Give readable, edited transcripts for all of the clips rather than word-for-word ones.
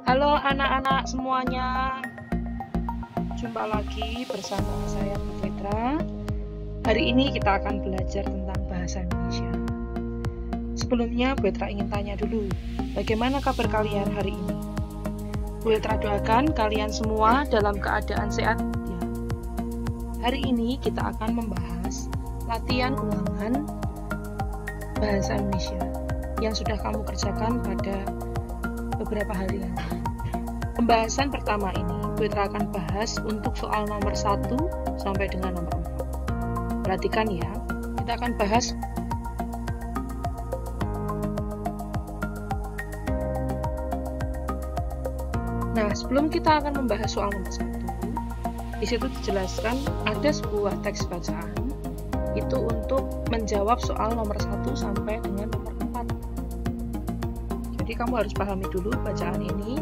Halo anak-anak semuanya, jumpa lagi bersama saya Bu Petra. Hari ini kita akan belajar tentang bahasa Indonesia. Sebelumnya Bu Petra ingin tanya dulu, bagaimana kabar kalian hari ini? Bu Petra doakan kalian semua dalam keadaan sehat ya. Hari ini kita akan membahas latihan ulangan bahasa Indonesia yang sudah kamu kerjakan pada beberapa hari lalu. Pembahasan pertama ini Petra akan bahas untuk soal nomor 1 sampai dengan nomor 4. Perhatikan ya, kita akan bahas Nah, sebelum kita akan membahas soal nomor 1, di situ dijelaskan ada sebuah teks bacaan itu untuk menjawab soal nomor 1 sampai dengan nomor 4. Jadi kamu harus pahami dulu bacaan ini,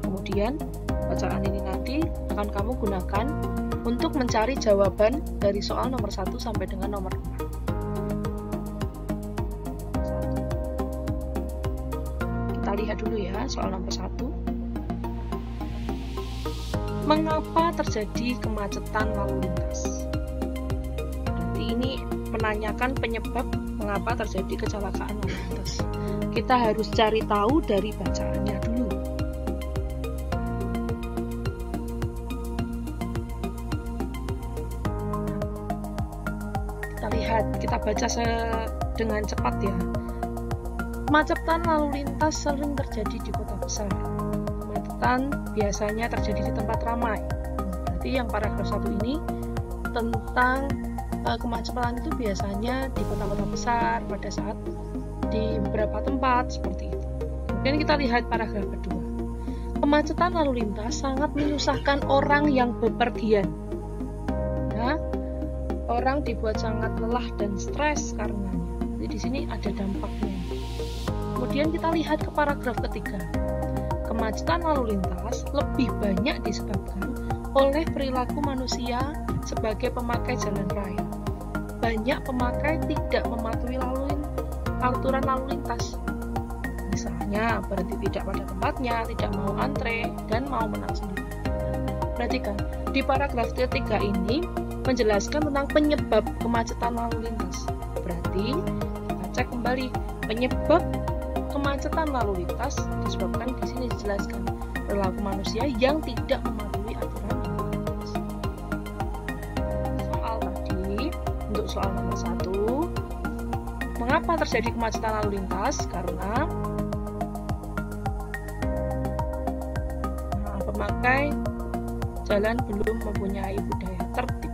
kemudian bacaan ini nanti akan kamu gunakan untuk mencari jawaban dari soal nomor 1 sampai dengan nomor 4. Kita lihat dulu ya soal nomor 1. Mengapa terjadi kemacetan lalu lintas? Berarti ini menanyakan penyebab mengapa terjadi kecelakaan lalu lintas. Kita harus cari tahu dari bacaannya dulu. Kita lihat, kita baca dengan cepat ya. Kemacetan lalu lintas sering terjadi di kota besar. Kemacetan biasanya terjadi di tempat ramai. Berarti yang paragraf 1 ini tentang kemacetan itu biasanya di kota-kota besar pada saat di beberapa tempat seperti itu. Kemudian kita lihat paragraf kedua. Kemacetan lalu lintas sangat menyusahkan orang yang bepergian. Ya, orang dibuat sangat lelah dan stres karenanya. Jadi di sini ada dampaknya. Kemudian kita lihat ke paragraf ketiga. Kemacetan lalu lintas lebih banyak disebabkan oleh perilaku manusia sebagai pemakai jalan raya. Banyak pemakai tidak mematuhi aturan lalu lintas. Misalnya berhenti tidak pada tempatnya, tidak mau antre, dan mau menang sendiri. Perhatikan, di paragraf ketiga ini menjelaskan tentang penyebab kemacetan lalu lintas. Berarti kita cek kembali penyebab kemacetan lalu lintas disebabkan di sini dijelaskan perilaku manusia yang tidak mematuhi aturan lalu lintas. Soal tadi untuk soal nomor 1. Mengapa terjadi kemacetan lalu lintas? Karena pemakai jalan belum mempunyai budaya tertib.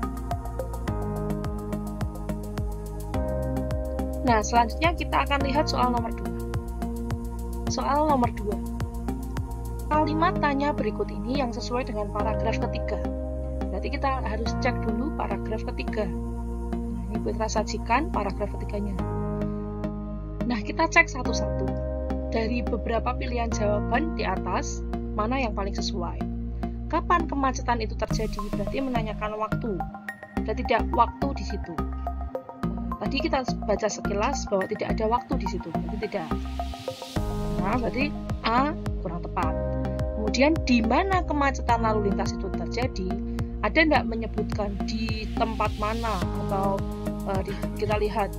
Nah, selanjutnya kita akan lihat soal nomor 2. Soal nomor 2. Kalimat tanya berikut ini yang sesuai dengan paragraf ketiga. Berarti kita harus cek dulu paragraf ketiga. Nah, ini Petra sajikan paragraf ketiganya. Nah, kita cek satu-satu. Dari beberapa pilihan jawaban di atas, mana yang paling sesuai? Kapan kemacetan itu terjadi? Berarti menanyakan waktu. Dan tidak waktu di situ. Tadi kita baca sekilas bahwa tidak ada waktu di situ. Berarti tidak. Nah, berarti A kurang tepat. Kemudian di mana kemacetan lalu lintas itu terjadi? Ada tidak menyebutkan di tempat mana? Atau kita lihat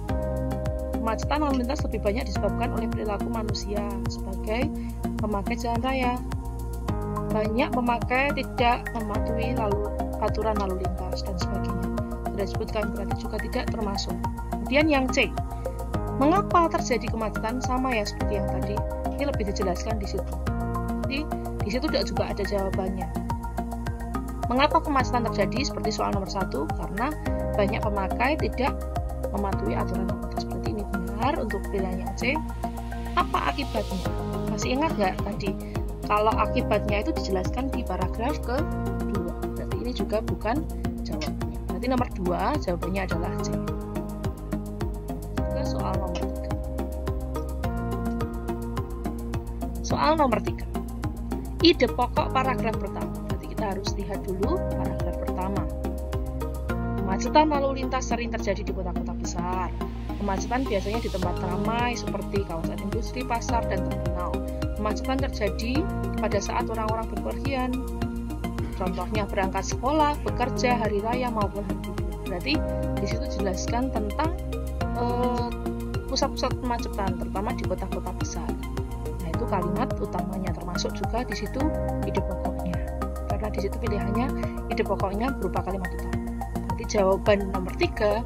kemacetan lalu lintas lebih banyak disebabkan oleh perilaku manusia sebagai pemakai jalan raya. Banyak pemakai tidak mematuhi aturan lalu lintas dan sebagainya. Tidak disebutkan, berarti juga tidak termasuk. Kemudian yang C. Mengapa terjadi kemacetan? Sama ya seperti yang tadi. Ini lebih dijelaskan di situ. Jadi di situ juga ada jawabannya. Mengapa kemacetan terjadi? Seperti soal nomor 1, karena banyak pemakai tidak mematuhi aturan lalu lintas. Berarti ini benar untuk pilihan yang C. Apa akibatnya? Masih ingat nggak tadi? Kalau akibatnya itu dijelaskan di paragraf kedua. Berarti ini juga bukan jawabannya. Berarti nomor 2 jawabannya adalah C. Ke soal nomor 3. Soal nomor 3. Ide pokok paragraf pertama. Berarti kita harus lihat dulu paragraf pertama. Kemacetan lalu lintas sering terjadi di kota-kota besar. Kemacetan biasanya di tempat ramai seperti kawasan industri, pasar, dan terminal. Kemacetan terjadi pada saat orang-orang berpergian, contohnya berangkat sekolah, bekerja, hari raya maupun hari libur. Berarti di situ jelaskan tentang pusat-pusat kemacetan, terutama di kota-kota besar. Nah, itu kalimat utamanya, termasuk juga di situ ide pokoknya. Karena di situ pilihannya ide pokoknya berupa kalimat utama. Jadi jawaban nomor 3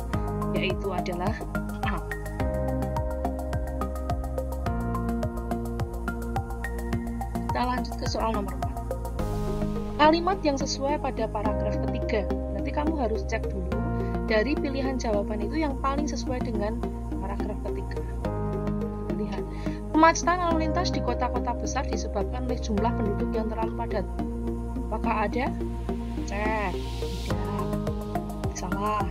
yaitu adalah A. Kita lanjut ke soal nomor 4. Kalimat yang sesuai pada paragraf ketiga. Berarti kamu harus cek dulu dari pilihan jawaban itu yang paling sesuai dengan paragraf ketiga. Lihat, kemacetan lalu lintas di kota-kota besar disebabkan oleh jumlah penduduk yang terlalu padat. Apakah ada? Cek. Tidak. Salah.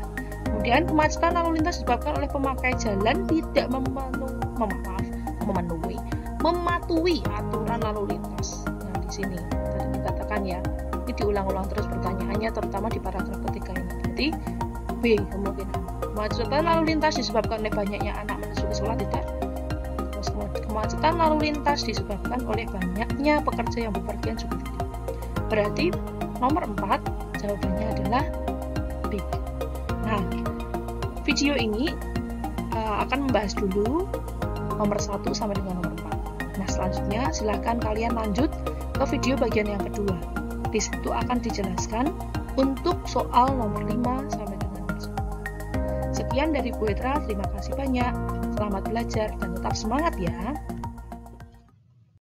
Kemudian kemacetan lalu lintas disebabkan oleh pemakai jalan tidak mematuhi aturan lalu lintas. Nah, di sini tadi dikatakan ya, ini diulang-ulang terus pertanyaannya, terutama di paragraf ketiga ini. Berarti B kemungkinan. Kemacetan lalu lintas disebabkan oleh banyaknya anak menuju ke sekolah, tidak. Terus kemacetan lalu lintas disebabkan oleh banyaknya pekerja yang bepergian, juga tidak. Berarti nomor 4 jawabannya adalah B. Nah, video ini akan membahas dulu nomor 1 sampai dengan nomor 4. Nah, selanjutnya silahkan kalian lanjut ke video bagian yang kedua. Di situ akan dijelaskan untuk soal nomor 5 sampai dengan nomor 10. Sekian dari Bu Etra, terima kasih banyak. Selamat belajar dan tetap semangat ya.